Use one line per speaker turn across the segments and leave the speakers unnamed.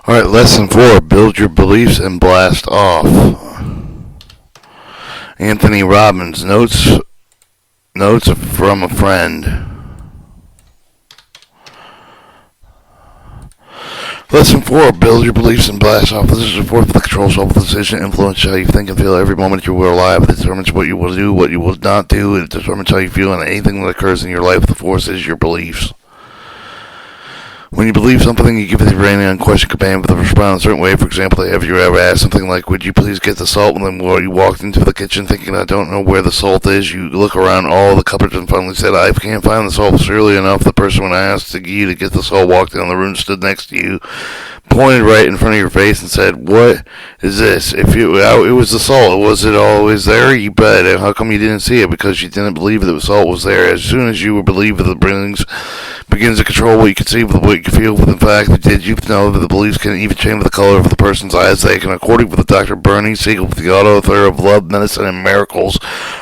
Alright, lesson 4. Build your beliefs and blast off. Anthony Robbins. Notes from a friend. Lesson 4. Build your beliefs and blast off. This is a fourth of the control self-decision, influence how you think and feel every moment you are alive. It determines what you will do, what you will not do. It determines how you feel, and anything that occurs in your life. The force is your beliefs. When you believe something, you give it your brain an unquestioned command to respond a certain way. For example, have you ever asked something like, would you please get the salt? And then you walked into the kitchen thinking, I don't know where the salt is. You look around all the cupboards and finally said, I can't find the salt. Surely enough, the person when I asked you to get the salt walked down the room, stood next to you, pointed right in front of your face and said, what is this? It was the salt. Was it always there? You bet. And how come you didn't see it? Because you didn't believe that the salt was there. As soon as you believe that the begins to control what you can see with what you can feel with. In fact, did you know that the beliefs can even change the color of the person's eyes? They can, according to Dr. Bernie Siegel, the author of Love, Medicine, and Miracles,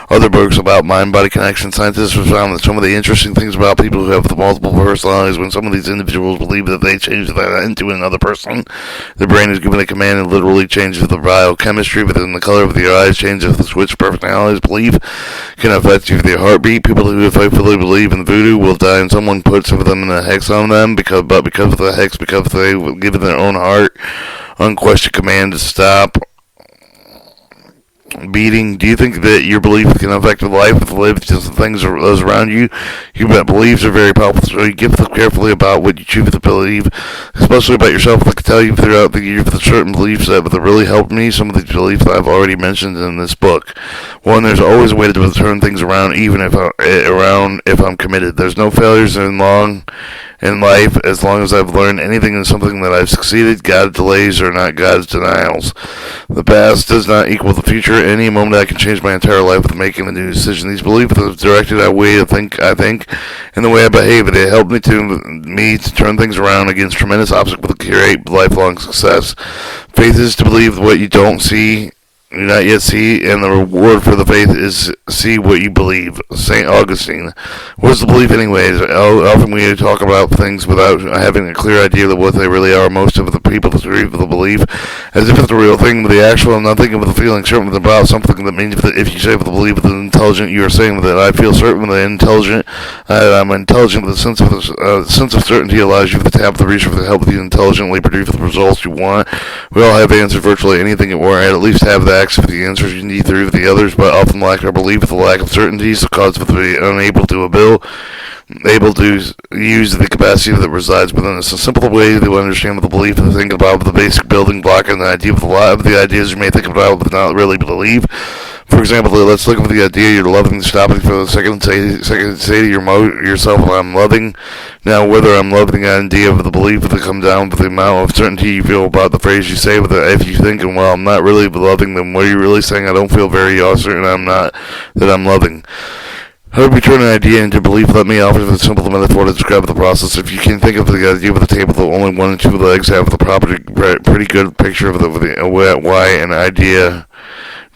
other books about mind-body connection. Scientists have found that some of the interesting things about people who have the multiple personalities, when some of these individuals believe that they change that into another person, their brain is given a command and literally changes the biochemistry within the color of the eyes, changes the switch personalities. Belief can affect you with your heartbeat. People who faithfully believe in voodoo will die, and someone puts some of them in a hex on them because of the hex, because they will give their own heart unquestioned command to stop beating. Do you think that your belief can affect the life of the things those around you? You bet beliefs are very powerful, so you give them carefully about what you choose to believe, especially about yourself. I can tell you throughout the year the certain beliefs that really helped me. Some of these beliefs I've already mentioned in this book. One, there's always a way to turn things around, even if I'm committed. There's no failures in life, as long as I've learned anything and something that I've succeeded. God's delays are not God's denials. The past does not equal the future. Any moment I can change my entire life with making a new decision. These beliefs have directed the way I think, and the way I behave. It helped me to turn things around against tremendous obstacles to create lifelong success. Faith is to believe what you don't see, you not yet see, and the reward for the faith is see what you believe. St. Augustine. What is the belief anyways? Often we talk about things without having a clear idea of what they really are. Most of the people believe the belief as if it's the real thing, but the actual nothing of the feeling certain about something. That means that if you say with the belief with the intelligent, you are saying that I feel certain with the intelligent, I'm intelligent with the sense of certainty allows you to tap the research to help you intelligently produce the results you want. We all have answered virtually anything, or at least have that for the answers you need through the others, but often lack our belief with the lack of certainty, so cause of the unable to use the capacity that resides within us. A simple way to understand the belief and to think about the basic building block and the idea of a lot of the ideas you may think about but not really believe. For example, let's look at the idea you're loving, stopping for a second, say to yourself, I'm loving. Now, whether I'm loving the idea of the belief that come down with the amount of certainty you feel about the phrase you say with it. If you're thinking, well, I'm not really loving, then what are you really saying? I don't feel very certain that I'm loving. How do we turn an idea into belief? Let me offer the simple metaphor to describe the process. If you can think of the idea with a table that only one and two legs, have the pretty good picture of why an idea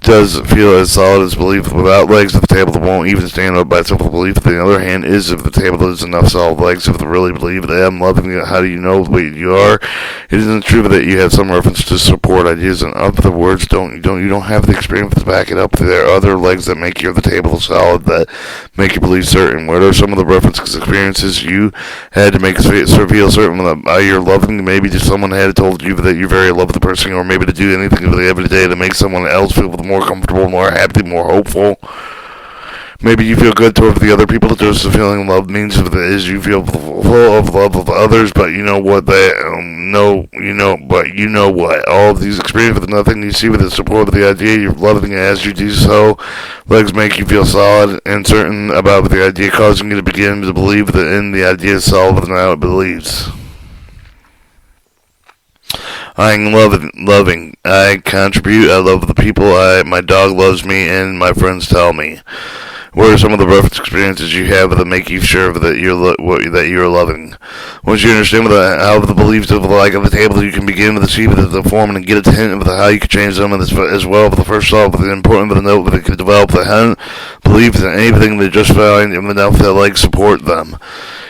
does feel as solid as belief. Without legs at the table that won't even stand up by simple belief. On the other hand, is if the table has enough solid legs, if they really believe that I'm loving it, how do you know what you are? It isn't true that you have some reference to support ideas, and other words, you don't have the experience to back it up. There are other legs that make the table solid, that make you believe certain. What are some of the references, experiences you had to make feel certain that you're loving? Maybe just someone had told you that you're very loved the person, or maybe to do anything every day to make someone else feel more comfortable, more happy, more hopeful. Maybe you feel good toward the other people. Just the feeling love means is you feel full of love of others, but you know what all of these experiences with nothing you see with the support of the idea you're loving as you do so. Legs make you feel solid and certain about the idea, causing you to begin to believe that in the idea is solid and now it believes. I'm loving. I contribute. I love the people. My dog loves me, and my friends tell me. What are some of the reference experiences you have that make you sure that you're loving? Once you understand how the beliefs of the table, you can begin to see the form and get a hint of how you can change them, as well. But the first thought, the important of the note that can develop the belief in anything they just find enough that support them.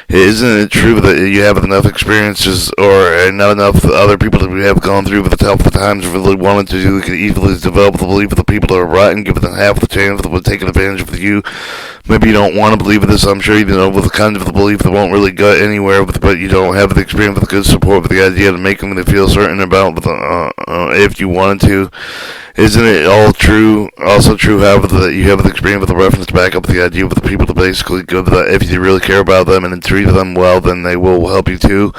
Isn't it true that you have enough experiences or not enough other people that we have gone through with the tough times really wanted to do? We could easily develop the belief of the people that are rotten, give them half the chance that would take advantage of you. Maybe you don't want to believe in this. I'm sure you know with the kind of the belief that won't really go anywhere, but you don't have the experience with the good support with the idea to make them feel certain about if you wanted to. Isn't it all true? Also true, however, that you have the experience with the reference to back up the idea with the people to basically go that if you really care about them and treat them well, then they will help you too.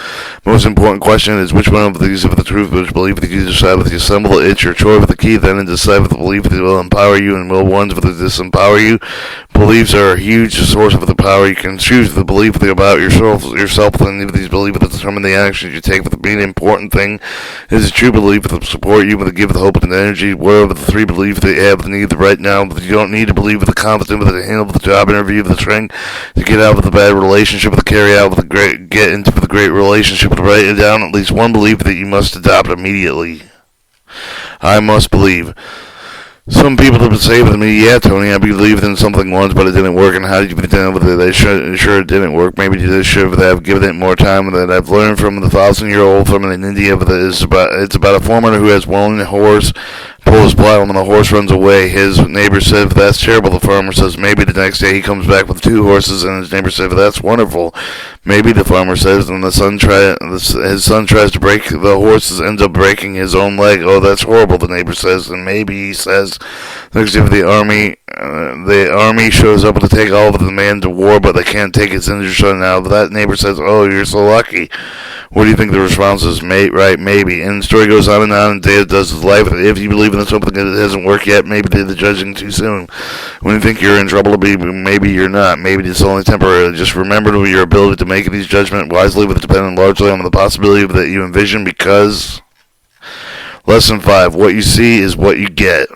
Most important question is which one of these of the truth which belief that you decide with you assemble it's your choice with the key then and decide with the belief that will empower you and will ones with the disempower you. Beliefs are a huge source of the power. You can choose the belief about yourself and these beliefs that determine the actions you take. But the main important thing is a true belief that support you with the give the hope and the energy. Whatever the three beliefs that you have the need right now, but you don't need to believe with the confidence with the handle with the job interview with the strength to get out of the bad relationship with the carry out with the great get into the great relationship with write it down at least one belief that you must adopt immediately. I must believe. Some people have say with me, yeah, Tony, I believed in something once, but it didn't work, and how did you pretend with it? Sure it didn't work. Maybe you should have given it more time than I've learned from the 1,000-year-old from in India. It's about a farmer who has one horse, pulls his plow, and when the horse runs away, his neighbor said, that's terrible. The farmer says, maybe the next day he comes back with 2 horses, and his neighbor said, that's wonderful. Maybe the farmer says, and his son tries to break the horses, ends up breaking his own leg. Oh, that's horrible, the neighbor says, and maybe he says, next day the army shows up to take all of the men to war, but they can't take his injured son now. But that neighbor says, oh, you're so lucky. What do you think the response is? Mate, right, maybe. And the story goes on, and Dave does his life. If you believe in something that hasn't worked yet, maybe they're judging too soon. When you think you're in trouble, maybe you're not. Maybe it's only temporary. Just remember your ability to make these judgments wisely, with depending largely on the possibility that you envision, because Lesson 5, what you see is what you get.